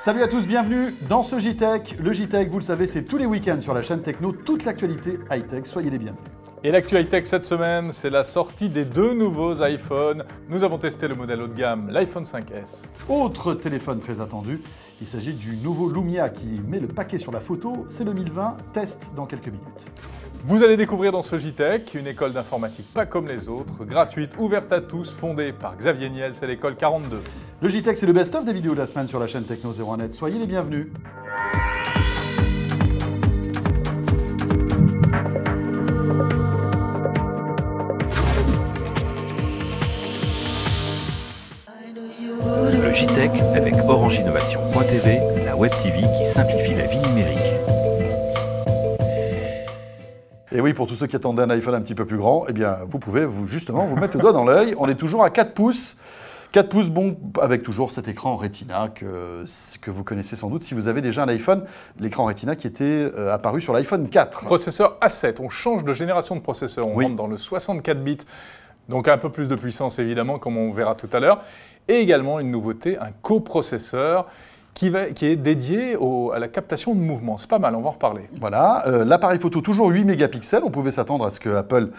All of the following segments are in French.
Salut à tous, bienvenue dans ce JTech. Le JTech, vous le savez, c'est tous les week-ends sur la chaîne Techno, toute l'actualité high-tech. Soyez les bienvenus. Et l'actu high-tech cette semaine, c'est la sortie des deux nouveaux iPhones. Nous avons testé le modèle haut de gamme, l'iPhone 5S. Autre téléphone très attendu, il s'agit du nouveau Lumia qui met le paquet sur la photo. C'est le 1020, test dans quelques minutes. Vous allez découvrir dans ce JTech une école d'informatique pas comme les autres, gratuite, ouverte à tous, fondée par Xavier Niel, c'est l'école 42. Le JTech, c'est le best-of des vidéos de la semaine sur la chaîne Techno 01net. Soyez les bienvenus. Le JTech avec orangeinnovation.tv, la web TV qui simplifie la vie numérique. Et oui, pour tous ceux qui attendaient un iPhone un petit peu plus grand, eh bien, vous pouvez justement vous mettre le doigt dans l'œil. On est toujours à 4 pouces. 4 pouces, bon, avec toujours cet écran Retina que vous connaissez sans doute si vous avez déjà un iPhone. L'écran Retina qui était apparu sur l'iPhone 4. Processeur A7, on change de génération de processeur. On rentre dans le 64 bits. Donc un peu plus de puissance évidemment, comme on verra tout à l'heure. Et également une nouveauté, un coprocesseur qui est dédié à la captation de mouvement. C'est pas mal, on va en reparler. Voilà, l'appareil photo toujours 8 mégapixels. On pouvait s'attendre à ce que Apple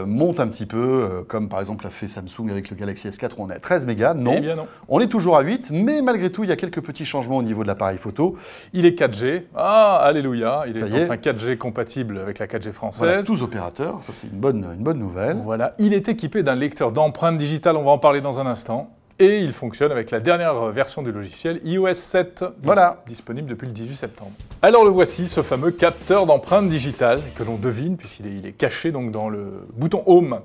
monte un petit peu, comme par exemple l'a fait Samsung avec le Galaxy S4 où on est à 13 mégas. Non, eh bien non, on est toujours à 8, mais malgré tout, il y a quelques petits changements au niveau de l'appareil photo. Il est 4G, ah, alléluia, il est enfin 4G compatible avec la 4G française. Voilà, tous opérateurs, ça c'est une bonne nouvelle. Voilà, il est équipé d'un lecteur d'empreintes digitales, on va en parler dans un instant. Et il fonctionne avec la dernière version du logiciel iOS 7, disponible depuis le 18 septembre. Alors le voici, ce fameux capteur d'empreintes digitales que l'on devine puisqu'il est caché donc dans le bouton Home.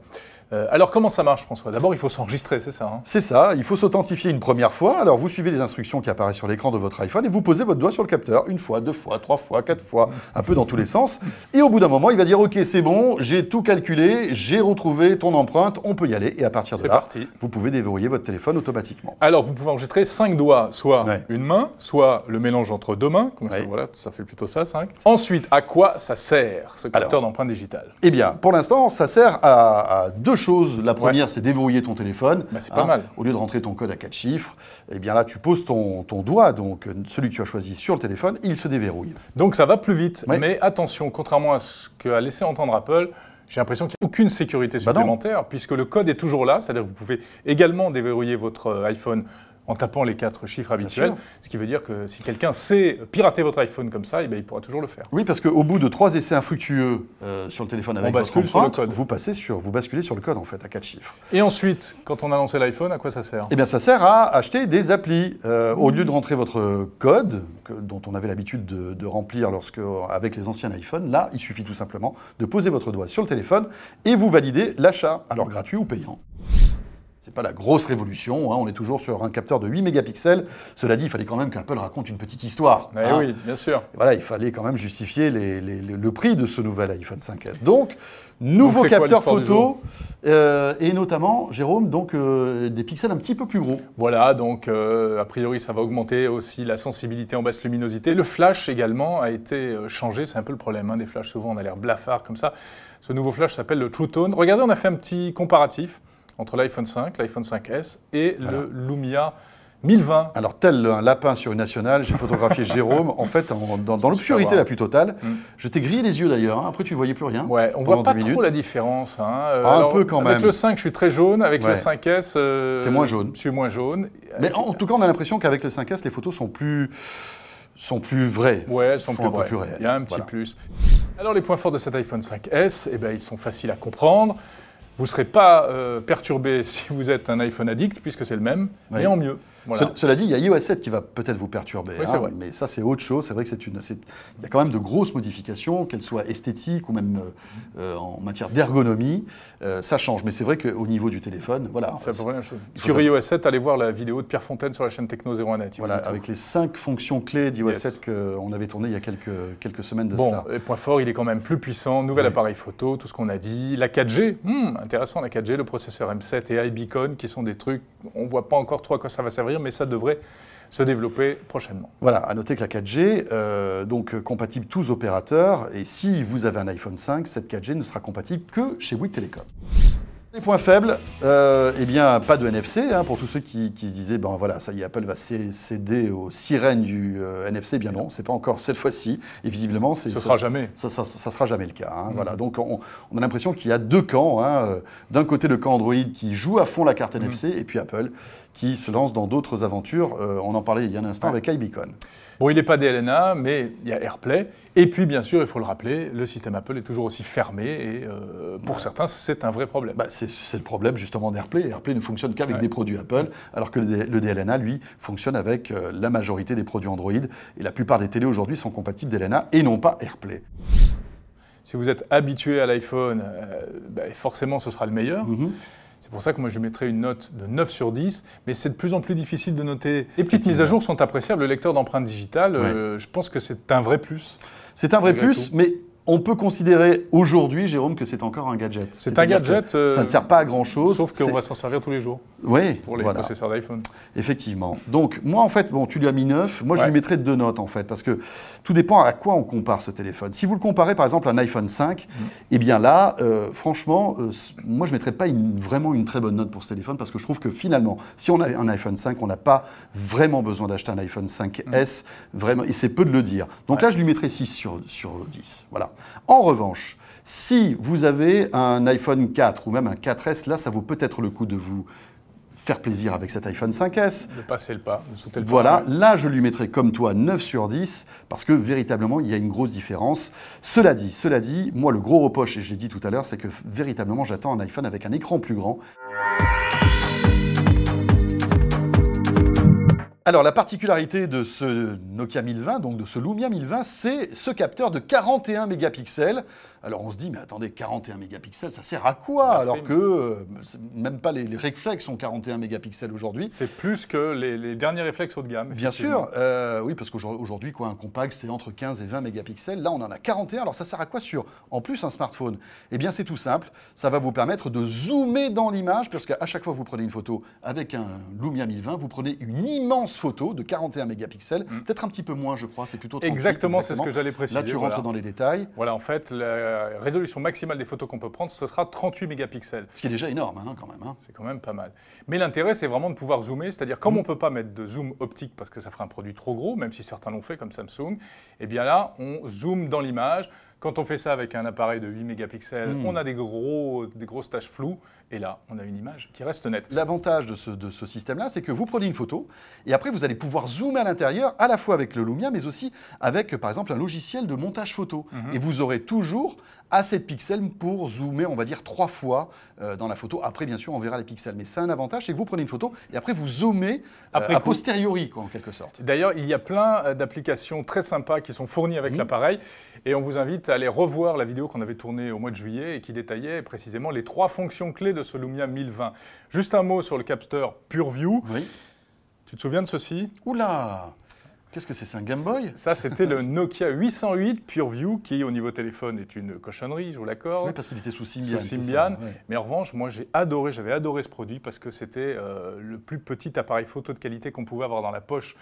Alors comment ça marche, François? D'abord, il faut s'enregistrer, c'est ça hein? C'est ça, il faut s'authentifier une première fois. Alors vous suivez les instructions qui apparaissent sur l'écran de votre iPhone et vous posez votre doigt sur le capteur une fois, 2 fois, 3 fois, 4 fois, un peu dans tous les sens. Et au bout d'un moment, il va dire « Ok, c'est bon, j'ai tout calculé, j'ai retrouvé ton empreinte, on peut y aller. » Et à partir de là, vous pouvez déverrouiller votre téléphone automatiquement. Alors vous pouvez enregistrer 5 doigts, soit une main, soit le mélange entre 2 mains. Comme ça, voilà, ça fait plutôt ça, 5. Ensuite, à quoi ça sert, ce capteur d'empreintes digitales? Eh bien, pour l'instant, ça sert à 2 choses. La première, c'est déverrouiller ton téléphone. Bah, c'est pas mal. Au lieu de rentrer ton code à 4 chiffres, eh bien là, tu poses ton doigt, donc celui que tu as choisi sur le téléphone, il se déverrouille. Donc ça va plus vite. Mais attention, contrairement à ce qu'a laissé entendre Apple, j'ai l'impression qu'il n'y a aucune sécurité supplémentaire, puisque le code est toujours là. C'est-à-dire que vous pouvez également déverrouiller votre iPhone en tapant les 4 chiffres habituels, ce qui veut dire que si quelqu'un sait pirater votre iPhone comme ça, eh bien, il pourra toujours le faire. Oui, parce qu'au bout de 3 essais infructueux sur le téléphone avec votre empreinte, vous basculez sur le code en fait, à 4 chiffres. Et ensuite, quand on a lancé l'iPhone, à quoi ça sert? Eh bien, ça sert à acheter des applis. Au lieu de rentrer votre code, dont on avait l'habitude de remplir avec les anciens iPhones, là, il suffit tout simplement de poser votre doigt sur le téléphone et vous validez l'achat, alors gratuit ou payant. C'est pas la grosse révolution, hein, on est toujours sur un capteur de 8 mégapixels. Cela dit, il fallait quand même qu'Apple raconte une petite histoire. Oui, bien sûr. Et voilà, il fallait quand même justifier le prix de ce nouvel iPhone 5S. Donc, nouveau capteur photo, et notamment, Jérôme, donc, des pixels un petit peu plus gros. Voilà, donc a priori, ça va augmenter aussi la sensibilité en basse luminosité. Le flash également a été changé, c'est un peu le problème, hein, des flashs souvent on a l'air blafard comme ça. Ce nouveau flash s'appelle le True Tone. Regardez, on a fait un petit comparatif entre l'iPhone 5, l'iPhone 5S et le Lumia 1020. Alors, tel un lapin sur une nationale, j'ai photographié Jérôme, en fait, dans l'obscurité la plus totale. Je t'ai grillé les yeux d'ailleurs, hein. Après tu ne voyais plus rien. Ouais, on voit pas trop la différence. Hein. Un peu quand même. Avec le 5, je suis très jaune, avec le 5S, t'es moins jaune. Je suis moins jaune. Mais en tout cas, on a l'impression qu'avec le 5S, les photos sont plus vraies. Ouais, elles sont plus vraies. réelles. Il y a un petit plus. Alors les points forts de cet iPhone 5S, eh ben, ils sont faciles à comprendre. Vous ne serez pas perturbé si vous êtes un iPhone addict, puisque c'est le même, mais en mieux. Voilà. Cela dit, il y a iOS 7 qui va peut-être vous perturber, oui, vrai. Mais ça c'est autre chose. C'est vrai que il y a quand même de grosses modifications, qu'elles soient esthétiques ou même en matière d'ergonomie, ça change. Mais c'est vrai qu'au niveau du téléphone, voilà. C'est à peu près la même chose. Sur iOS 7, allez voir la vidéo de Pierre Fontaine sur la chaîne Techno 01net. Voilà, avec les 5 fonctions clés d'iOS 7 qu'on avait tourné il y a quelques semaines de cela. Bon, point fort, il est quand même plus puissant, nouvel appareil photo, tout ce qu'on a dit, la 4G, intéressant la 4G, le processeur M7 et iBeacon, qui sont des trucs, on ne voit pas encore trop à quoi ça va servir, mais ça devrait se développer prochainement. Voilà, à noter que la 4G, donc compatible tous opérateurs, et si vous avez un iPhone 5, cette 4G ne sera compatible que chez Bouygues Telecom. Les points faibles, eh bien, pas de NFC, hein, pour tous ceux qui se disaient, ben voilà, ça y est, Apple va céder aux sirènes du NFC. Eh bien non, c'est pas encore cette fois-ci. Et visiblement, ce sera jamais. Ça sera jamais le cas. Hein, voilà. Donc, on a l'impression qu'il y a deux camps. Hein, d'un côté, le camp Android qui joue à fond la carte NFC, et puis Apple qui se lance dans d'autres aventures. On en parlait il y a un instant avec iBeacon. Bon, il n'est pas DLNA, mais il y a AirPlay. Et puis, bien sûr, il faut le rappeler, le système Apple est toujours aussi fermé. Et pour certains, c'est un vrai problème. Bah, c'est le problème justement d'AirPlay. AirPlay ne fonctionne qu'avec des produits Apple, alors que le DLNA, lui, fonctionne avec la majorité des produits Android. Et la plupart des télés aujourd'hui sont compatibles DLNA et non pas AirPlay. Si vous êtes habitué à l'iPhone, forcément, ce sera le meilleur. C'est pour ça que moi je mettrais une note de 9 sur 10, mais c'est de plus en plus difficile de noter. Les petites mises à jour sont appréciables, le lecteur d'empreintes digitales, je pense que c'est un vrai plus. C'est un vrai plus, mais on peut considérer aujourd'hui, Jérôme, que c'est encore un gadget. C'est un gadget. Ça ne sert pas à grand-chose. Sauf qu'on va s'en servir tous les jours. Oui, pour les possesseurs d'iPhone. Effectivement. Donc, moi, en fait, bon, tu lui as mis 9. Moi, je lui mettrais 2 notes, en fait, parce que tout dépend à quoi on compare ce téléphone. Si vous le comparez, par exemple, à un iPhone 5, eh bien là, franchement, moi, je ne mettrais pas vraiment une très bonne note pour ce téléphone, parce que je trouve que finalement, si on a un iPhone 5, on n'a pas vraiment besoin d'acheter un iPhone 5S, vraiment, et c'est peu de le dire. Donc là, je lui mettrais 6 sur 10. Voilà. En revanche, si vous avez un iPhone 4 ou même un 4S, là, ça vaut peut-être le coup de vous faire plaisir avec cet iPhone 5S. De passer le pas, de sauter le pas. Voilà, là, je lui mettrais comme toi 9 sur 10, parce que véritablement, il y a une grosse différence. Cela dit, moi, le gros reproche, et je l'ai dit tout à l'heure, c'est que véritablement, j'attends un iPhone avec un écran plus grand. Alors, la particularité de ce Nokia 1020, donc de ce Lumia 1020, c'est ce capteur de 41 mégapixels. Alors, on se dit, mais attendez, 41 mégapixels, ça sert à quoi? Alors que même pas les réflexes sont 41 mégapixels aujourd'hui. C'est plus que les derniers réflexes haut de gamme. Bien sûr, oui, parce qu'aujourd'hui, un compact, c'est entre 15 et 20 mégapixels. Là, on en a 41. Alors, ça sert à quoi sur, en plus, un smartphone? Eh bien, c'est tout simple. Ça va vous permettre de zoomer dans l'image, parce qu'à chaque fois que vous prenez une photo avec un Lumia 1020, vous prenez une immense photo de 41 mégapixels. Peut-être un petit peu moins, je crois. C'est plutôt 38. Exactement, c'est ce que j'allais préciser. Là, tu rentres dans les détails. Voilà, en fait, la résolution maximale des photos qu'on peut prendre, ce sera 38 mégapixels. Ce qui est déjà énorme, hein, quand même. Hein. C'est quand même pas mal. Mais l'intérêt, c'est vraiment de pouvoir zoomer, c'est-à-dire comme on ne peut pas mettre de zoom optique parce que ça ferait un produit trop gros, même si certains l'ont fait comme Samsung, eh bien là, on zoome dans l'image. Quand on fait ça avec un appareil de 8 mégapixels, on a des grosses taches floues, et là, on a une image qui reste nette. L'avantage de ce système-là, c'est que vous prenez une photo, et après, vous allez pouvoir zoomer à l'intérieur, à la fois avec le Lumia, mais aussi avec, par exemple, un logiciel de montage photo. Et vous aurez toujours assez de pixels pour zoomer, on va dire, 3 fois dans la photo. Après, bien sûr, on verra les pixels. Mais c'est un avantage, c'est que vous prenez une photo, et après, vous zoomez a posteriori, quoi, en quelque sorte. D'ailleurs, il y a plein d'applications très sympas qui sont fournies avec l'appareil, et on vous invite à aller revoir la vidéo qu'on avait tournée au mois de juillet et qui détaillait précisément les 3 fonctions clés de ce Lumia 1020. Juste un mot sur le capteur PureView. Oui. Tu te souviens de ceci? Oula! Qu'est-ce que c'est un Game Boy? Ça, c'était le Nokia 808 PureView, qui, au niveau téléphone, est une cochonnerie, je vous l'accorde. Oui, parce qu'il était sous Symbian. Sous Symbian. Mais en revanche, moi, j'avais adoré ce produit parce que c'était le plus petit appareil photo de qualité qu'on pouvait avoir dans la poche,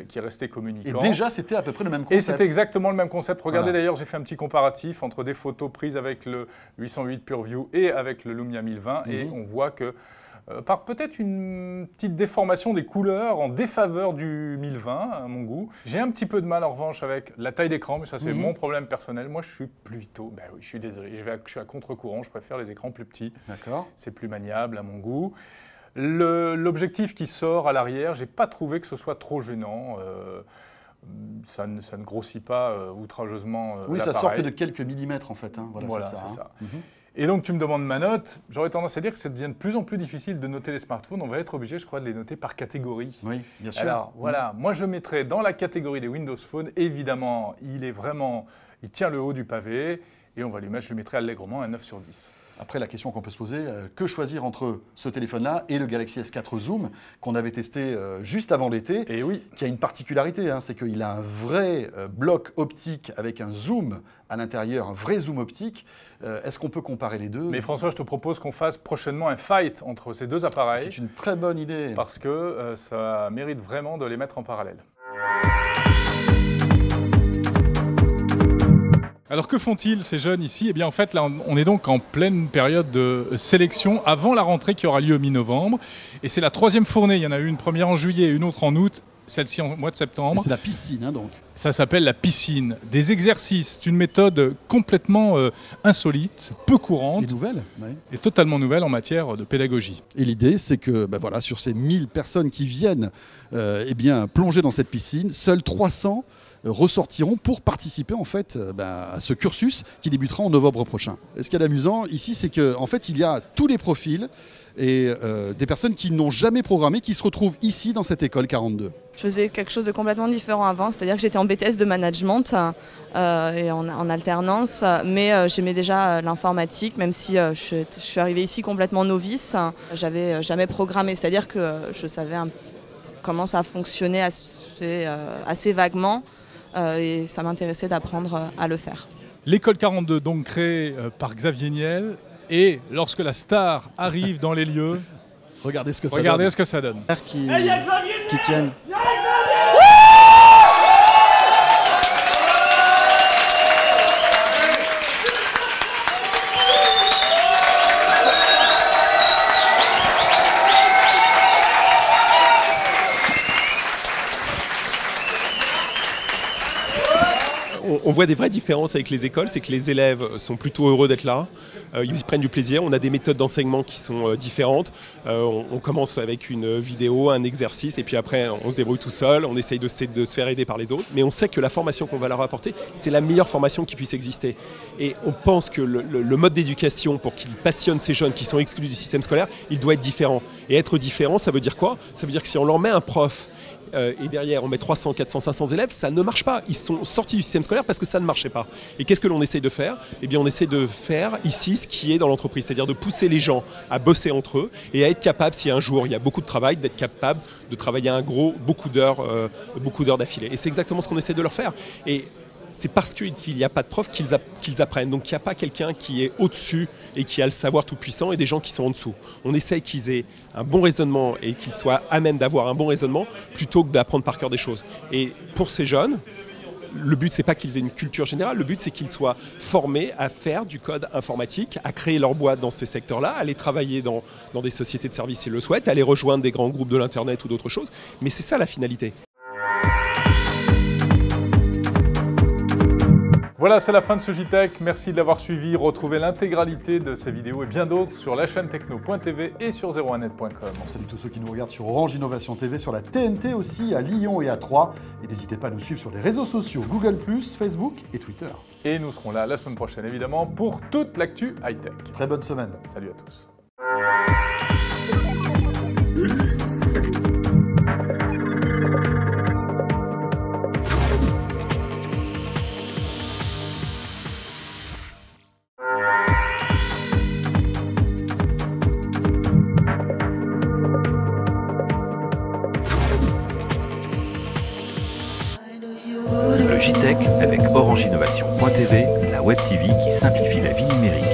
qui restait communicant. Et déjà, c'était à peu près le même concept. Et c'était exactement le même concept. Regardez, d'ailleurs, j'ai fait un petit comparatif entre des photos prises avec le 808 PureView et avec le Lumia 1020, et on voit que par peut-être une petite déformation des couleurs en défaveur du 1020, à mon goût. J'ai un petit peu de mal, en revanche, avec la taille d'écran, mais ça, c'est mon problème personnel. Moi, je suis plutôt... Ben oui, je suis désolé, je suis à contre-courant, je préfère les écrans plus petits. D'accord. C'est plus maniable, à mon goût. L'objectif qui sort à l'arrière, j'ai pas trouvé que ce soit trop gênant. Ça ne grossit pas outrageusement oui, ça sort que de quelques millimètres, en fait. Hein. Voilà, c'est ça. Et donc, tu me demandes ma note. J'aurais tendance à dire que ça devient de plus en plus difficile de noter les smartphones. On va être obligé, je crois, de les noter par catégorie. Oui, bien sûr. Alors, voilà, moi, je mettrais dans la catégorie des Windows Phone, évidemment, il tient le haut du pavé. Et je lui mettrais allègrement un 9 sur 10. Après, la question qu'on peut se poser, que choisir entre ce téléphone-là et le Galaxy S4 Zoom qu'on avait testé juste avant l'été, et oui, qui a une particularité, hein, c'est qu'il a un vrai bloc optique avec un zoom à l'intérieur, un vrai zoom optique. Est-ce qu'on peut comparer les deux? Mais François, je te propose qu'on fasse prochainement un fight entre ces deux appareils. C'est une très bonne idée. Parce que ça mérite vraiment de les mettre en parallèle. Alors que font-ils ces jeunes ici? Eh bien en fait là on est donc en pleine période de sélection avant la rentrée qui aura lieu mi-novembre. Et c'est la 3e fournée, il y en a eu une première en juillet et une autre en août, celle-ci en mois de septembre. C'est la piscine donc. Ça s'appelle la piscine. Des exercices, c'est une méthode complètement insolite, peu courante. Et nouvelle. Oui. Et totalement nouvelle en matière de pédagogie. Et l'idée c'est que voilà, sur ces 1000 personnes qui viennent plonger dans cette piscine, seuls 300 ressortiront pour participer en fait à ce cursus qui débutera en novembre prochain. Et ce qui est amusant ici, c'est qu'en fait il y a tous les profils et des personnes qui n'ont jamais programmé qui se retrouvent ici dans cette école 42. Je faisais quelque chose de complètement différent avant, c'est-à-dire que j'étais en BTS de management et en alternance, mais j'aimais déjà l'informatique, même si je suis arrivée ici complètement novice. J'avais jamais programmé, c'est-à-dire que je savais comment ça fonctionnait assez vaguement. Et ça m'intéressait d'apprendre à le faire. L'école 42, donc créée par Xavier Niel, et lorsque la star arrive dans les lieux, regardez ce que ça donne. Qui tiennent. On voit des vraies différences avec les écoles, c'est que les élèves sont plutôt heureux d'être là, ils prennent du plaisir, on a des méthodes d'enseignement qui sont différentes, on commence avec une vidéo, un exercice et puis après on se débrouille tout seul, on essaye de se faire aider par les autres, mais on sait que la formation qu'on va leur apporter, c'est la meilleure formation qui puisse exister. Et on pense que le mode d'éducation pour qu'il passionne ces jeunes qui sont exclus du système scolaire, il doit être différent. Et être différent, ça veut dire quoi? Ça veut dire que si on leur met un prof, et derrière on met 300, 400, 500 élèves, ça ne marche pas. Ils sont sortis du système scolaire parce que ça ne marchait pas. Et qu'est-ce que l'on essaye de faire? Eh bien on essaie de faire ici ce qui est dans l'entreprise, c'est-à-dire de pousser les gens à bosser entre eux et à être capable, si un jour il y a beaucoup de travail, d'être capable de travailler beaucoup d'heures d'affilée. Et c'est exactement ce qu'on essaie de leur faire. Et c'est parce qu'il n'y a pas de prof qu'ils apprennent. Donc il n'y a pas quelqu'un qui est au-dessus et qui a le savoir tout puissant et des gens qui sont en dessous. On essaie qu'ils aient un bon raisonnement et qu'ils soient à même d'avoir un bon raisonnement plutôt que d'apprendre par cœur des choses. Et pour ces jeunes, le but c'est pas qu'ils aient une culture générale, le but c'est qu'ils soient formés à faire du code informatique, à créer leur boîte dans ces secteurs-là, à aller travailler dans des sociétés de services s'ils le souhaitent, à aller rejoindre des grands groupes de l'internet ou d'autres choses. Mais c'est ça la finalité. Voilà, c'est la fin de ce JTech. Merci de l'avoir suivi. Retrouvez l'intégralité de ces vidéos et bien d'autres sur la chaîne techno.tv et sur 01net.com. On salue tous ceux qui nous regardent sur Orange Innovation TV, sur la TNT aussi, à Lyon et à Troyes. Et n'hésitez pas à nous suivre sur les réseaux sociaux, Google+, Facebook et Twitter. Et nous serons là la semaine prochaine, évidemment, pour toute l'actu high-tech. Très bonne semaine. Salut à tous. Le JTech avec Orange Innovation.tv, la web TV qui simplifie la vie numérique.